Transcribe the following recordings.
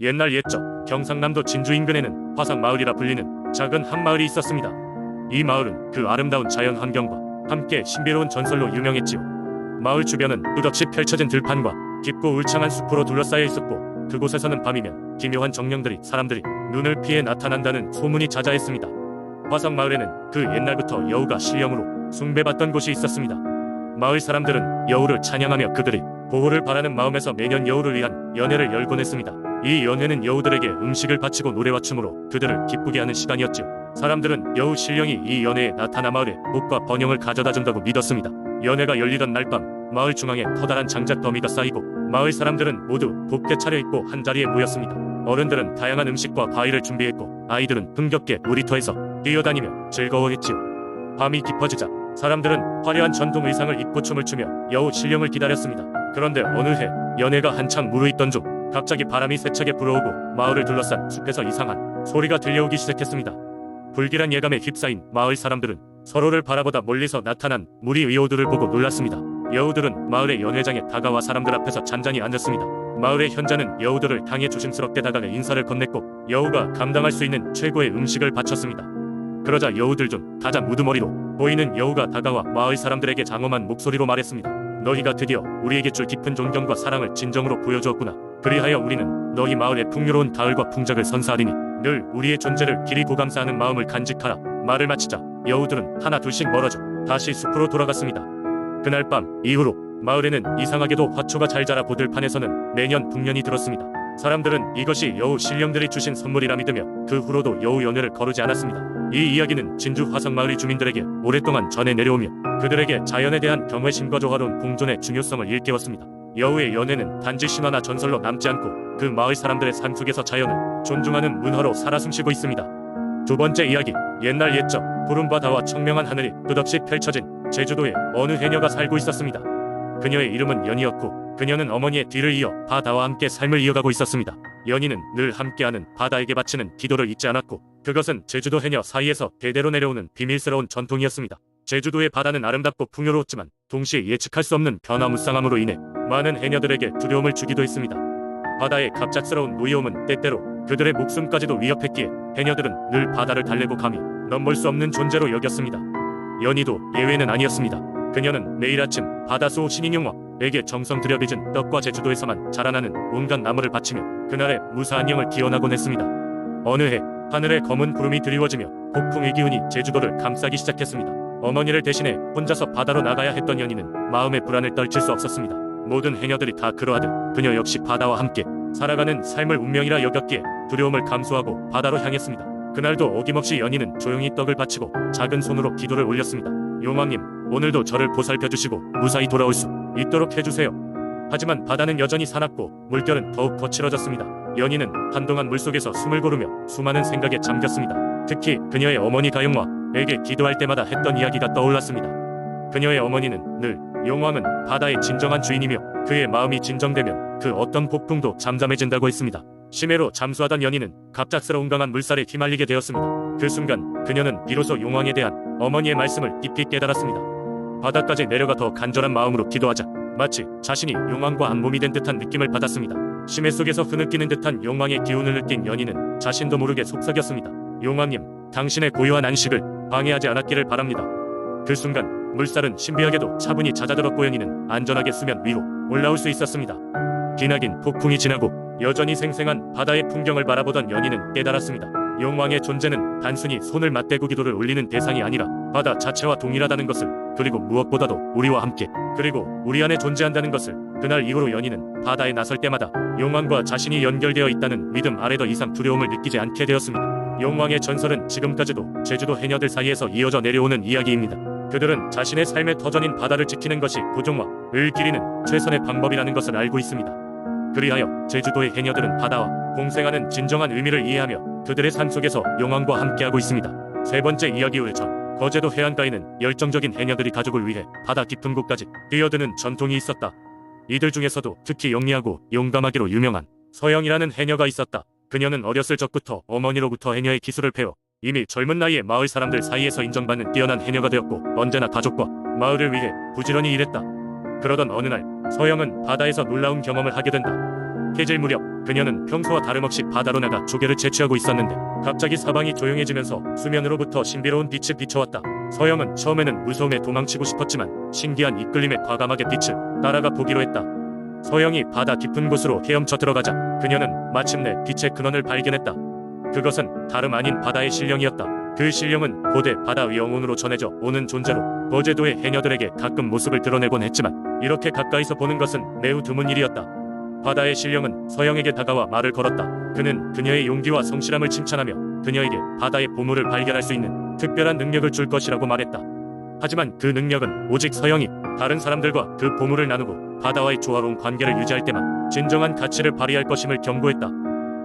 옛날 옛적 경상남도 진주 인근에는 화상마을이라 불리는 작은 한 마을이 있었습니다. 이 마을은 그 아름다운 자연 환경과 함께 신비로운 전설로 유명했지요. 마을 주변은 끝없이 펼쳐진 들판과 깊고 울창한 숲으로 둘러싸여 있었고, 그곳에서는 밤이면 기묘한 정령들이 사람들이 눈을 피해 나타난다는 소문이 자자했습니다. 화상마을에는 그 옛날부터 여우가 신령으로 숭배받던 곳이 있었습니다. 마을 사람들은 여우를 찬양하며 그들의 보호를 바라는 마음에서 매년 여우를 위한 연회를 열곤 했습니다. 이 연회는 여우들에게 음식을 바치고 노래와 춤으로 그들을 기쁘게 하는 시간이었죠. 사람들은 여우 신령이 이 연회에 나타나 마을에 복과 번영을 가져다 준다고 믿었습니다. 연회가 열리던 날 밤, 마을 중앙에 커다란 장작 더미가 쌓이고 마을 사람들은 모두 곱게 차려입고 한자리에 모였습니다. 어른들은 다양한 음식과 과일을 준비했고, 아이들은 흥겹게 놀이터에서 뛰어다니며 즐거워했지요. 밤이 깊어지자 사람들은 화려한 전통 의상을 입고 춤을 추며 여우 신령을 기다렸습니다. 그런데 어느 해 연회가 한창 무르익던 중 갑자기 바람이 세차게 불어오고 마을을 둘러싼 숲에서 이상한 소리가 들려오기 시작했습니다. 불길한 예감에 휩싸인 마을 사람들은 서로를 바라보다 멀리서 나타난 무리 여우들을 보고 놀랐습니다. 여우들은 마을의 연회장에 다가와 사람들 앞에서 잔잔히 앉았습니다. 마을의 현자는 여우들을 향해 조심스럽게 다가가 인사를 건넸고, 여우가 감당할 수 있는 최고의 음식을 바쳤습니다. 그러자 여우들 중 가장 우두머리로 보이는 여우가 다가와 마을 사람들에게 장엄한 목소리로 말했습니다. 너희가 드디어 우리에게 줄 깊은 존경과 사랑을 진정으로 보여주었구나. 그리하여 우리는 너희 마을의 풍요로운 가을과 풍작을 선사하리니 늘 우리의 존재를 길이 고감사하는 마음을 간직하라. 말을 마치자 여우들은 하나 둘씩 멀어져 다시 숲으로 돌아갔습니다. 그날 밤 이후로 마을에는 이상하게도 화초가 잘 자라 들판에서는 매년 풍년이 들었습니다. 사람들은 이것이 여우 신령들이 주신 선물이라 믿으며 그 후로도 여우 연회를 거르지 않았습니다. 이 이야기는 진주 화상마을의 주민들에게 오랫동안 전해 내려오며 그들에게 자연에 대한 경외심과 조화로운 공존의 중요성을 일깨웠습니다. 여우의 연회는 단지 신화나 전설로 남지 않고 그 마을 사람들의 삶 속에서 자연을 존중하는 문화로 살아 숨쉬고 있습니다. 두 번째 이야기, 옛날 옛적 푸른 바다와 청명한 하늘이 끝없이 펼쳐진 제주도에 어느 해녀가 살고 있었습니다. 그녀의 이름은 연희였고, 그녀는 어머니의 뒤를 이어 바다와 함께 삶을 이어가고 있었습니다. 연희는 늘 함께하는 바다에게 바치는 기도를 잊지 않았고, 그것은 제주도 해녀 사이에서 대대로 내려오는 비밀스러운 전통이었습니다. 제주도의 바다는 아름답고 풍요로웠지만 동시에 예측할 수 없는 변화무쌍함으로 인해 많은 해녀들에게 두려움을 주기도 했습니다. 바다의 갑작스러운 무위험은 때때로 그들의 목숨까지도 위협했기에 해녀들은 늘 바다를 달래고 감히 넘볼 수 없는 존재로 여겼습니다. 연희도 예외는 아니었습니다. 그녀는 매일 아침 바다수호 신인용화에게 정성 들여 빚은 떡과 제주도에서만 자라나는 온갖 나물을 바치며 그날의 무사한 영을 기원하곤 했습니다. 어느 해 하늘에 검은 구름이 드리워지며 폭풍의 기운이 제주도를 감싸기 시작했습니다. 어머니를 대신해 혼자서 바다로 나가야 했던 연희는 마음의 불안을 떨칠 수 없었습니다. 모든 해녀들이 다 그러하듯 그녀 역시 바다와 함께 살아가는 삶을 운명이라 여겼기에 두려움을 감수하고 바다로 향했습니다. 그날도 어김없이 연희는 조용히 떡을 바치고 작은 손으로 기도를 올렸습니다. 용왕님, 오늘도 저를 보살펴주시고 무사히 돌아올 수 있도록 해주세요. 하지만 바다는 여전히 사납고 물결은 더욱 거칠어졌습니다. 연희는 한동안 물속에서 숨을 고르며 수많은 생각에 잠겼습니다. 특히 그녀의 어머니 가영화에게 기도할 때마다 했던 이야기가 떠올랐습니다. 그녀의 어머니는 늘 용왕은 바다의 진정한 주인이며 그의 마음이 진정되면 그 어떤 폭풍도 잠잠해진다고 했습니다. 심해로 잠수하던 연희는 갑작스러운 강한 물살에 휘말리게 되었습니다. 그 순간 그녀는 비로소 용왕에 대한 어머니의 말씀을 깊이 깨달았습니다. 바다까지 내려가 더 간절한 마음으로 기도하자 마치 자신이 용왕과 한 몸이 된 듯한 느낌을 받았습니다. 심해 속에서 흐느끼는 듯한 용왕의 기운을 느낀 연희는 자신도 모르게 속삭였습니다. 용왕님, 당신의 고요한 안식을 방해하지 않았기를 바랍니다. 그 순간 물살은 신비하게도 차분히 잦아들었고 연희는 안전하게 수면 위로 올라올 수 있었습니다. 기나긴 폭풍이 지나고 여전히 생생한 바다의 풍경을 바라보던 연희는 깨달았습니다. 용왕의 존재는 단순히 손을 맞대고 기도를 올리는 대상이 아니라 바다 자체와 동일하다는 것을, 그리고 무엇보다도 우리와 함께, 그리고 우리 안에 존재한다는 것을. 그날 이후로 연희는 바다에 나설 때마다 용왕과 자신이 연결되어 있다는 믿음 아래 더 이상 두려움을 느끼지 않게 되었습니다. 용왕의 전설은 지금까지도 제주도 해녀들 사이에서 이어져 내려오는 이야기입니다. 그들은 자신의 삶의 터전인 바다를 지키는 것이 부정과 을 기리는 최선의 방법이라는 것을 알고 있습니다. 그리하여 제주도의 해녀들은 바다와 공생하는 진정한 의미를 이해하며 그들의 삶 속에서 용왕과 함께하고 있습니다. 세 번째 이야기 울전 거제도 해안가에는 열정적인 해녀들이 가족을 위해 바다 깊은 곳까지 뛰어드는 전통이 있었다. 이들 중에서도 특히 영리하고 용감하기로 유명한 서영이라는 해녀가 있었다. 그녀는 어렸을 적부터 어머니로부터 해녀의 기술을 배워 이미 젊은 나이에 마을 사람들 사이에서 인정받는 뛰어난 해녀가 되었고, 언제나 가족과 마을을 위해 부지런히 일했다. 그러던 어느 날 서영은 바다에서 놀라운 경험을 하게 된다. 해질 무렵 그녀는 평소와 다름없이 바다로 나가 조개를 채취하고 있었는데 갑자기 사방이 조용해지면서 수면으로부터 신비로운 빛이 비춰왔다. 서영은 처음에는 무서움에 도망치고 싶었지만 신기한 이끌림에 과감하게 빛을 따라가 보기로 했다. 서영이 바다 깊은 곳으로 헤엄쳐 들어가자 그녀는 마침내 빛의 근원을 발견했다. 그것은 다름 아닌 바다의 신령이었다. 그 신령은 고대 바다 영혼으로 전해져 오는 존재로 거제도의 해녀들에게 가끔 모습을 드러내곤 했지만 이렇게 가까이서 보는 것은 매우 드문 일이었다. 바다의 신령은 서영에게 다가와 말을 걸었다. 그는 그녀의 용기와 성실함을 칭찬하며 그녀에게 바다의 보물을 발견할 수 있는 특별한 능력을 줄 것이라고 말했다. 하지만 그 능력은 오직 서영이 다른 사람들과 그 보물을 나누고 바다와의 조화로운 관계를 유지할 때만 진정한 가치를 발휘할 것임을 경고했다.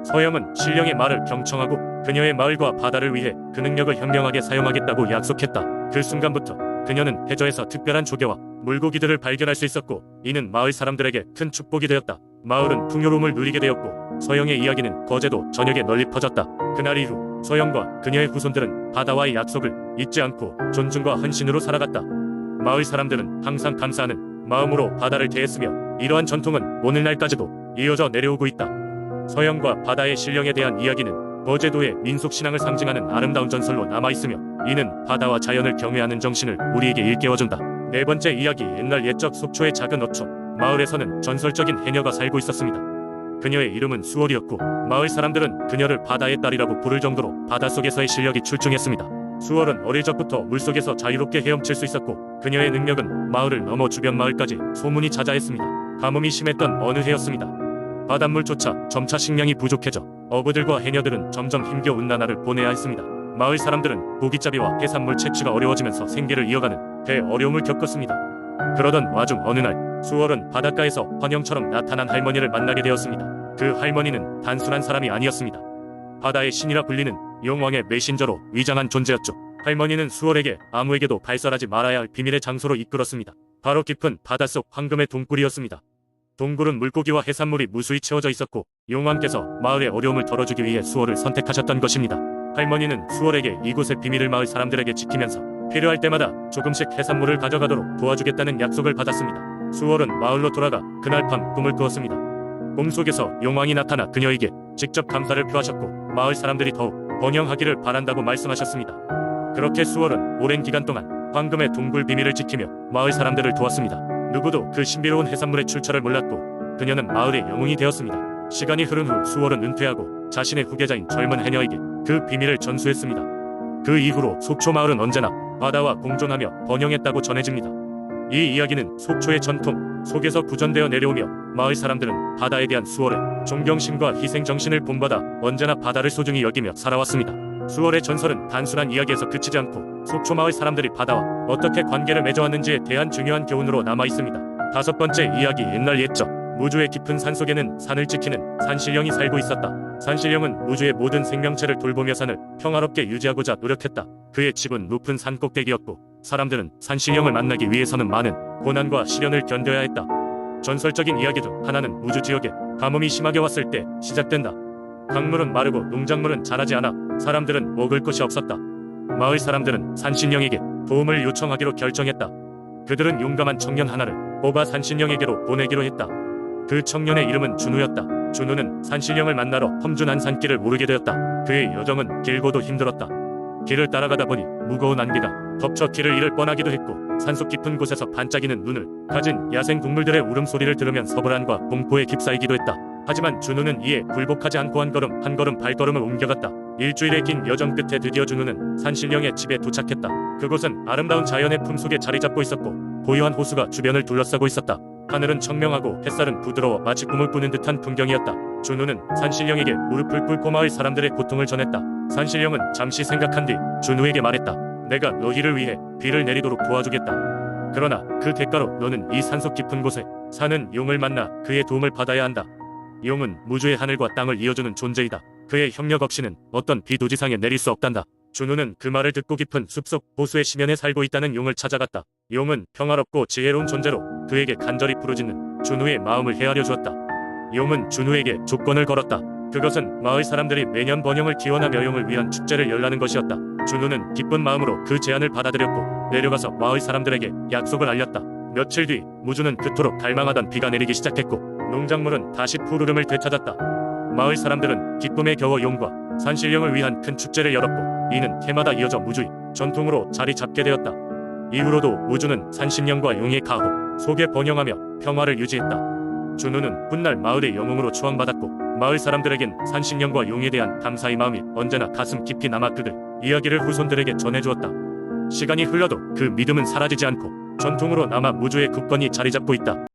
서영은 신령의 말을 경청하고 그녀의 마을과 바다를 위해 그 능력을 현명하게 사용하겠다고 약속했다. 그 순간부터 그녀는 해저에서 특별한 조개와 물고기들을 발견할 수 있었고 이는 마을 사람들에게 큰 축복이 되었다. 마을은 풍요로움을 누리게 되었고 서영의 이야기는 거제도 전역에 널리 퍼졌다. 그날 이후 서영과 그녀의 후손들은 바다와의 약속을 잊지 않고 존중과 헌신으로 살아갔다. 마을 사람들은 항상 감사하는 마음으로 바다를 대했으며 이러한 전통은 오늘날까지도 이어져 내려오고 있다. 서영과 바다의 신령에 대한 이야기는 거제도의 민속신앙을 상징하는 아름다운 전설로 남아있으며 이는 바다와 자연을 경외하는 정신을 우리에게 일깨워준다. 네 번째 이야기. 옛날 옛적 속초의 작은 어촌 마을에서는 전설적인 해녀가 살고 있었습니다. 그녀의 이름은 수월이었고 마을 사람들은 그녀를 바다의 딸이라고 부를 정도로 바닷속에서의 실력이 출중했습니다. 수월은 어릴 적부터 물속에서 자유롭게 헤엄칠 수 있었고 그녀의 능력은 마을을 넘어 주변 마을까지 소문이 자자했습니다. 가뭄이 심했던 어느 해였습니다. 바닷물조차 점차 식량이 부족해져 어부들과 해녀들은 점점 힘겨운 나날을 보내야 했습니다. 마을 사람들은 고깃잡이와 해산물 채취가 어려워지면서 생계를 이어가는 대어려움을 겪었습니다. 그러던 와중 어느 날 수월은 바닷가에서 환영처럼 나타난 할머니를 만나게 되었습니다. 그 할머니는 단순한 사람이 아니었습니다. 바다의 신이라 불리는 용왕의 메신저로 위장한 존재였죠. 할머니는 수월에게 아무에게도 발설하지 말아야 할 비밀의 장소로 이끌었습니다. 바로 깊은 바닷속 황금의 동굴이었습니다. 동굴은 물고기와 해산물이 무수히 채워져 있었고 용왕께서 마을의 어려움을 덜어주기 위해 수월을 선택하셨던 것입니다. 할머니는 수월에게 이곳의 비밀을 마을 사람들에게 지키면서 필요할 때마다 조금씩 해산물을 가져가도록 도와주겠다는 약속을 받았습니다. 수월은 마을로 돌아가 그날 밤 꿈을 꾸었습니다. 꿈속에서 용왕이 나타나 그녀에게 직접 감사를 표하셨고 마을 사람들이 더욱 번영하기를 바란다고 말씀하셨습니다. 그렇게 수월은 오랜 기간 동안 황금의 동굴 비밀을 지키며 마을 사람들을 도왔습니다. 누구도 그 신비로운 해산물의 출처를 몰랐고 그녀는 마을의 영웅이 되었습니다. 시간이 흐른 후 수월은 은퇴하고 자신의 후계자인 젊은 해녀에게 그 비밀을 전수했습니다. 그 이후로 속초 마을은 언제나 바다와 공존하며 번영했다고 전해집니다. 이 이야기는 속초의 전통 속에서 구전되어 내려오며 마을 사람들은 바다에 대한 수월의 존경심과 희생정신을 본받아 언제나 바다를 소중히 여기며 살아왔습니다. 수월의 전설은 단순한 이야기에서 그치지 않고 속초 마을 사람들이 바다와 어떻게 관계를 맺어왔는지에 대한 중요한 교훈으로 남아있습니다. 다섯 번째 이야기. 옛날 옛적 무주의 깊은 산속에는 산을 지키는 산신령이 살고 있었다. 산신령은 무주의 모든 생명체를 돌보며 산을 평화롭게 유지하고자 노력했다. 그의 집은 높은 산 꼭대기였고 사람들은 산신령을 만나기 위해서는 많은 고난과 시련을 견뎌야 했다. 전설적인 이야기 중 하나는 무주 지역에 가뭄이 심하게 왔을 때 시작된다. 강물은 마르고 농작물은 자라지 않아 사람들은 먹을 것이 없었다. 마을 사람들은 산신령에게 도움을 요청하기로 결정했다. 그들은 용감한 청년 하나를 뽑아 산신령에게로 보내기로 했다. 그 청년의 이름은 준우였다. 준우는 산신령을 만나러 험준한 산길을 오르게 되었다. 그의 여정은 길고도 힘들었다. 길을 따라가다 보니 무거운 안개가 덮쳐 길을 잃을 뻔하기도 했고 산속 깊은 곳에서 반짝이는 눈을 가진 야생 동물들의 울음소리를 들으면서 불안과 공포에 휩싸이기도 했다. 하지만 준우는 이에 굴복하지 않고 한 걸음 발걸음을 옮겨갔다. 일주일의 긴 여정 끝에 드디어 준우는 산신령의 집에 도착했다. 그곳은 아름다운 자연의 품속에 자리 잡고 있었고 고요한 호수가 주변을 둘러싸고 있었다. 하늘은 청명하고 햇살은 부드러워 마치 꿈을 꾸는 듯한 풍경이었다. 준우는 산신령에게 무릎을 꿇고 마을 사람들의 고통을 전했다. 산신령은 잠시 생각한 뒤 준우에게 말했다. 내가 너희를 위해 비를 내리도록 도와주겠다. 그러나 그 대가로 너는 이 산속 깊은 곳에 사는 용을 만나 그의 도움을 받아야 한다. 용은 무주의 하늘과 땅을 이어주는 존재이다. 그의 협력 없이는 어떤 비도 지상에 내릴 수 없단다. 준우는 그 말을 듣고 깊은 숲속 호수의 심연에 살고 있다는 용을 찾아갔다. 용은 평화롭고 지혜로운 존재로 그에게 간절히 부르짖는 준우의 마음을 헤아려 주었다. 용은 준우에게 조건을 걸었다. 그것은 마을 사람들이 매년 번영을 기원하며 용을 위한 축제를 열라는 것이었다. 준우는 기쁜 마음으로 그 제안을 받아들였고 내려가서 마을 사람들에게 약속을 알렸다. 며칠 뒤 무주는 그토록 갈망하던 비가 내리기 시작했고 농작물은 다시 푸르름을 되찾았다. 마을 사람들은 기쁨에 겨워 용과 산신령을 위한 큰 축제를 열었고 이는 해마다 이어져 무주의 전통으로 자리 잡게 되었다. 이후로도 무주는 산신령과 용의 가호 속에 번영하며 평화를 유지했다. 준우는 훗날 마을의 영웅으로 추앙받았고 마을 사람들에겐 산신령과 용에 대한 감사의 마음이 언제나 가슴 깊이 남아 그들 이야기를 후손들에게 전해주었다. 시간이 흘러도 그 믿음은 사라지지 않고 전통으로 남아 무주의 국권이 자리 잡고 있다.